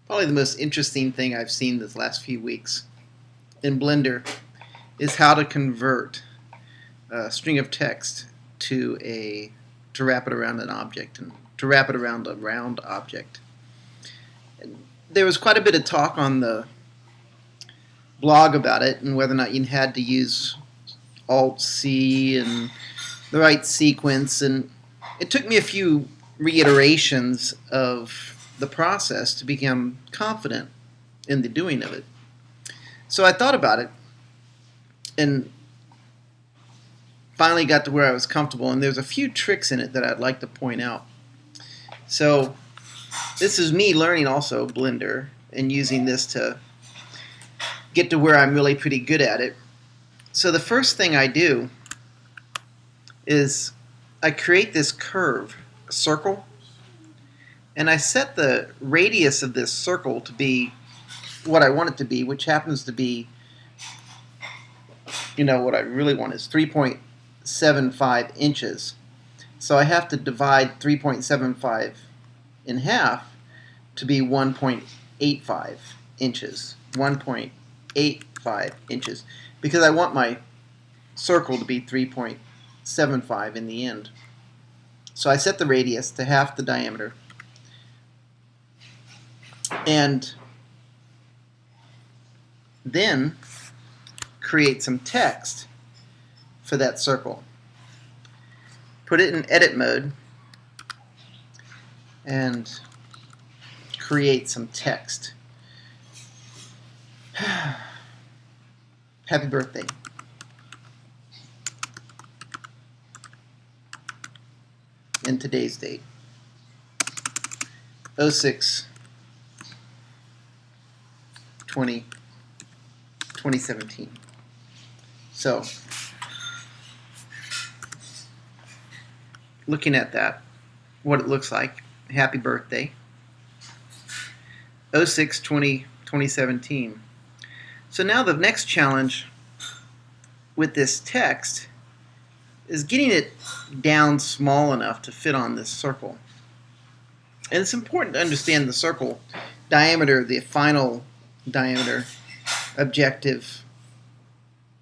Probably the most interesting thing I've seen this last few weeks in Blender is how to convert a string of text to wrap it around an object and to wrap it around a round object. And there was quite a bit of talk on the blog about it and whether or not you had to use Alt-C and the right sequence, and it took me a few reiterations of the process to become confident in the doing of it. So I thought about it and finally got to where I was comfortable, and there's a few tricks in it that I'd like to point out. So this is me learning also Blender and using this to get to where I'm really pretty good at it. So the first thing I do is I create this curve, a circle, and I set the radius of this circle to be what I want it to be, which happens to be, what I really want is 3.75 inches. So I have to divide 3.75 in half to be 1.85 inches. 1.85 inches. Because I want my circle to be 3.75 in the end. So I set the radius to half the diameter. And then create some text for that circle. Put it in edit mode and create some text. Happy birthday. In today's date. 06/20/2017. So, looking at that, what it looks like, happy birthday. 06/20/2017. So now the next challenge with this text is getting it down small enough to fit on this circle. And it's important to understand the circle diameter, the final diameter objective.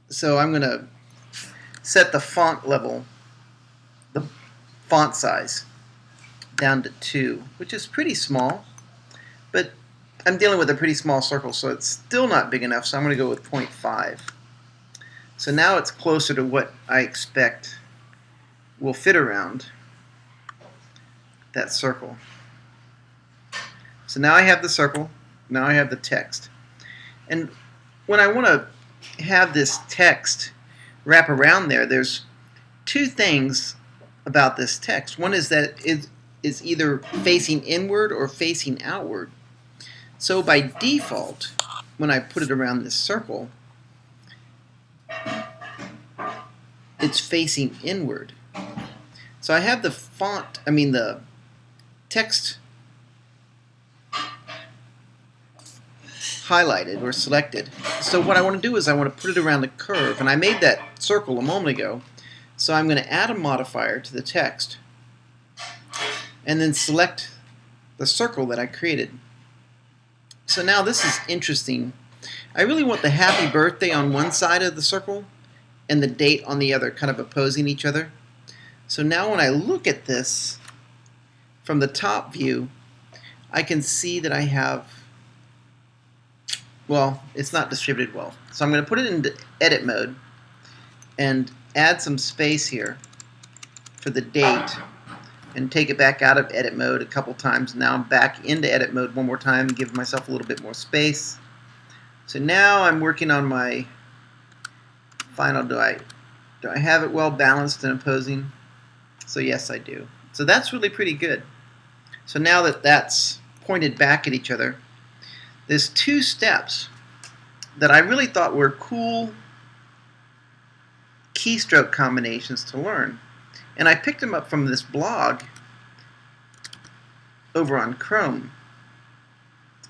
So I'm going to set the font level, the font size, down to 2, which is pretty small, but I'm dealing with a pretty small circle, so it's still not big enough, so I'm going to go with 0.5. So now it's closer to what I expect will fit around that circle. So now I have the circle, now I have the text. And when I want to have this text wrap around there, there's two things about this text. One is that it is either facing inward or facing outward. So by default, when I put it around this circle, it's facing inward. So I have the the text highlighted or selected. So what I want to do is I want to put it around the curve, and I made that circle a moment ago. So I'm going to add a modifier to the text and then select the circle that I created. So now this is interesting. I really want the happy birthday on one side of the circle and the date on the other, kind of opposing each other. So now when I look at this from the top view, I can see that I have, well, it's not distributed well. So I'm going to put it into edit mode and add some space here for the date and take it back out of edit mode a couple times. Now I'm back into edit mode one more time and give myself a little bit more space. So now I'm working on my final, do I have it well balanced and opposing? So yes, I do. So that's really pretty good. So now that that's pointed back at each other, there's two steps that I really thought were cool keystroke combinations to learn. And I picked them up from this blog over on Chrome.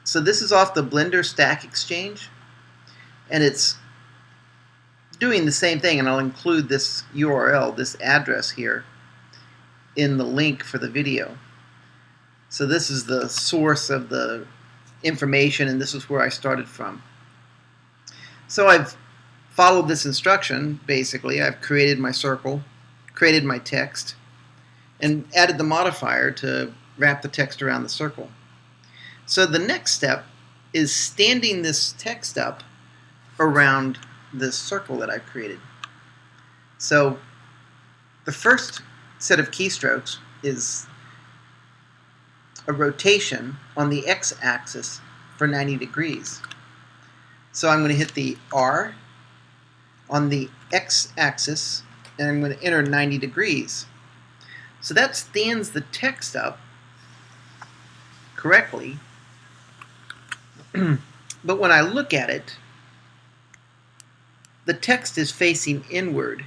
So this is off the Blender Stack Exchange, and it's doing the same thing, and I'll include this URL, this address here, in the link for the video. So this is the source of the information, and this is where I started from. So I've followed this instruction. Basically, I've created my circle, created my text, and added the modifier to wrap the text around the circle. So the next step is standing this text up around this circle that I've created. So the first set of keystrokes is a rotation on the x-axis for 90 degrees. So I'm going to hit the R on the x-axis, and I'm going to enter 90 degrees. So that stands the text up correctly. But when I look at it, the text is facing inward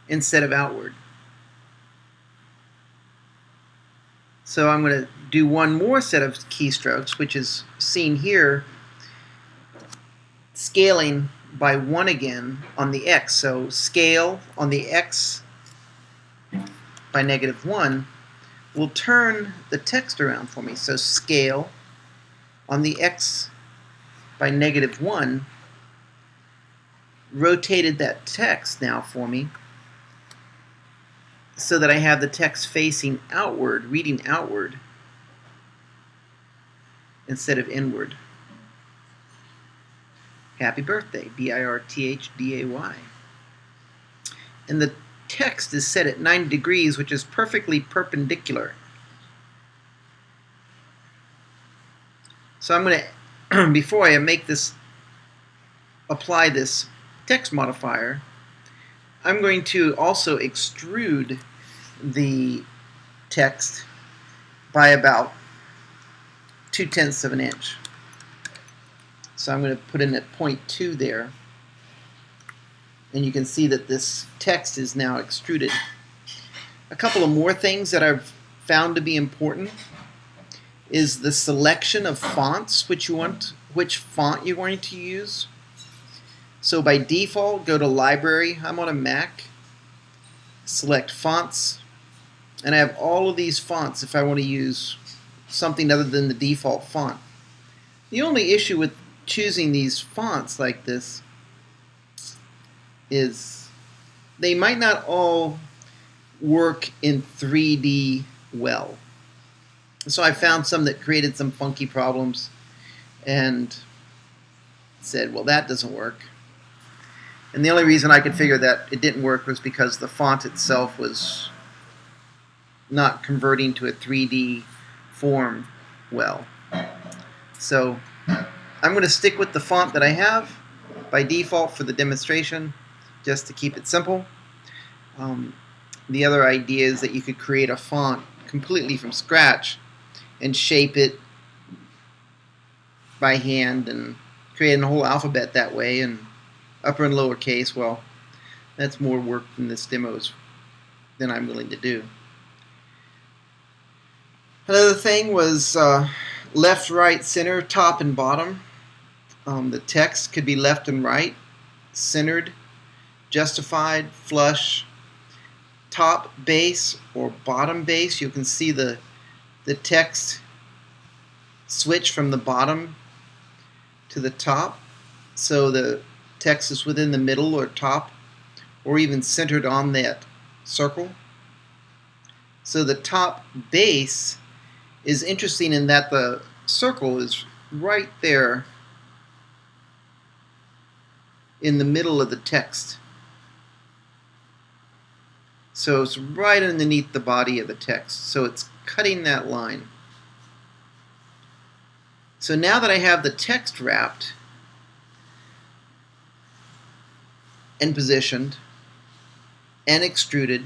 instead of outward. So I'm going to do one more set of keystrokes, which is seen here, scaling by 1 again on the x. So scale on the x by -1 will turn the text around for me. So scale on the x by -1 rotated that text now for me so that I have the text facing outward, reading outward instead of inward. Happy birthday, B-I-R-T-H-D-A-Y. And the text is set at 90 degrees, which is perfectly perpendicular. So I'm going to, before I make this, apply this text modifier, I'm going to also extrude the text by about 0.2 of an inch. So I'm going to put in at 0.2 there, and you can see that this text is now extruded. A couple of more things that I've found to be important is the selection of fonts, which font you're going to use. So by default, go to Library. I'm on a Mac. Select Fonts, and I have all of these fonts if I want to use something other than the default font. The only issue with choosing these fonts like this is they might not all work in 3D well. So I found some that created some funky problems and said, well, that doesn't work. And the only reason I could figure that it didn't work was because the font itself was not converting to a 3D form well. So I'm going to stick with the font that I have by default for the demonstration, just to keep it simple. The other idea is that you could create a font completely from scratch and shape it by hand and create a whole alphabet that way, and upper and lower case. Well, that's more work than this demos than I'm willing to do. Another thing was left, right, center, top, and bottom. The text could be left and right, centered, justified, flush, top base or bottom base. You can see the text switch from the bottom to the top, so the text is within the middle or top, or even centered on that circle. So the top base is interesting in that the circle is right there in the middle of the text. So it's right underneath the body of the text. So it's cutting that line. So now that I have the text wrapped and positioned and extruded,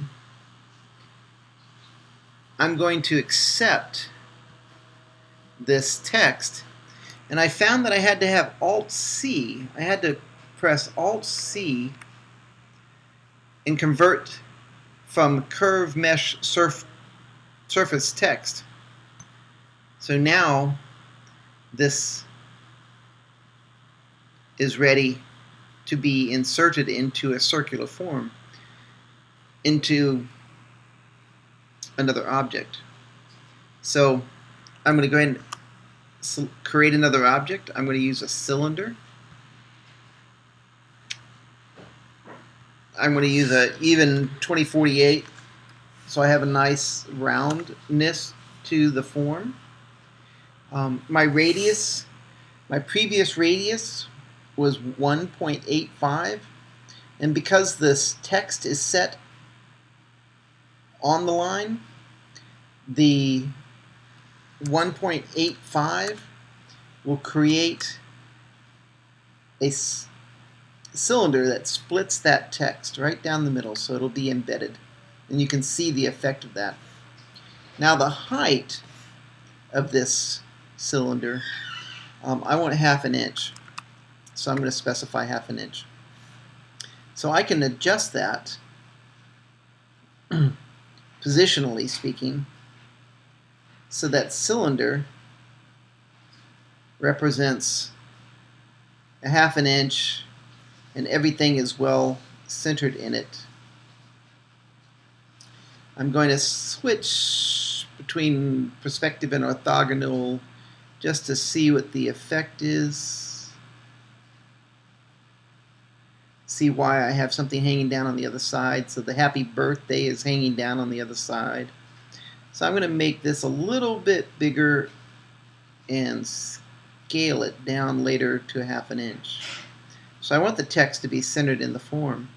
I'm going to accept this text, and I found that I had to have Alt-C. I had to press Alt-C and convert from curve mesh surface text. So now this is ready to be inserted into a circular form, into another object. So I'm going to go ahead and create another object. I'm going to use a cylinder. I'm going to use an even 2048 so I have a nice roundness to the form. My radius, my previous radius was 1.85, and because this text is set on the line, the 1.85 will create a cylinder that splits that text right down the middle, so it'll be embedded, and you can see the effect of that. Now the height of this cylinder, I want 1/2 inch, so I'm going to specify 1/2 inch. So I can adjust that positionally speaking, so that cylinder represents 1/2 inch and everything is well centered in it. I'm going to switch between perspective and orthogonal just to see what the effect is. See why I have something hanging down on the other side. So the happy birthday is hanging down on the other side. So I'm going to make this a little bit bigger and scale it down later to 1/2 inch. So I want the text to be centered in the form.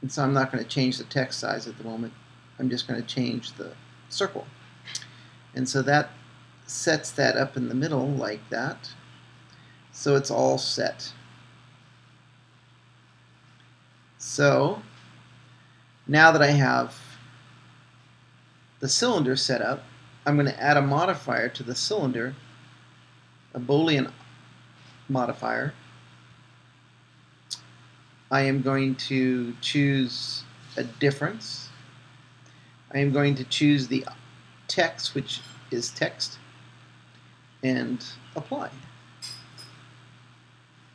And so I'm not going to change the text size at the moment. I'm just going to change the circle. And so that sets that up in the middle like that. So it's all set. So now that I have the cylinder set up, I'm going to add a modifier to the cylinder, a Boolean modifier. I am going to choose a difference. I am going to choose the text, which is text, and apply.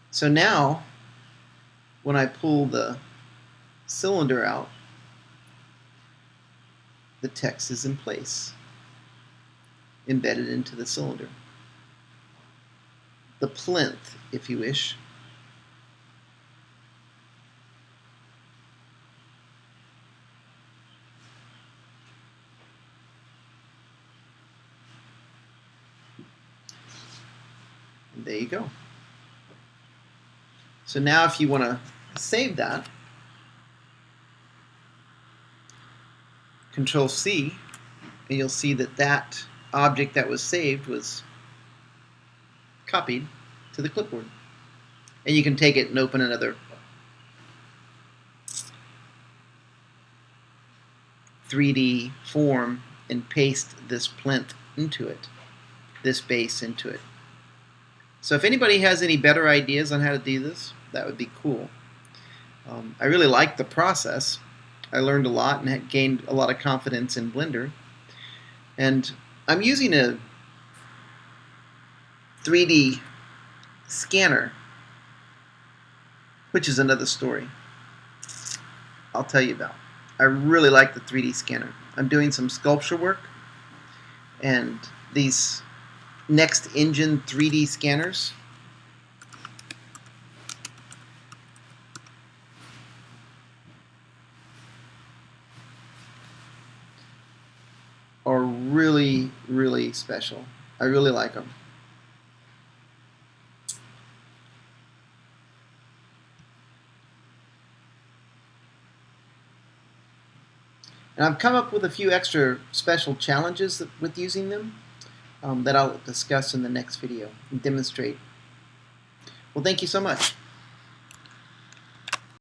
So now, when I pull the cylinder out, the text is in place, embedded into the cylinder. The plinth, if you wish. And there you go. So now if you want to save that, Control C, and you'll see that that object that was saved was copied to the clipboard. And you can take it and open another 3D form and paste this plinth into it, this base into it. So if anybody has any better ideas on how to do this, that would be cool. I really liked the process. I learned a lot and had gained a lot of confidence in Blender. And I'm using a 3D scanner, which is another story I'll tell you about. I really like the 3D scanner. I'm doing some sculpture work, and these NextEngine 3D scanners are really, really special. I really like them. And I've come up with a few extra special challenges with using them that I'll discuss in the next video and demonstrate. Well, thank you so much.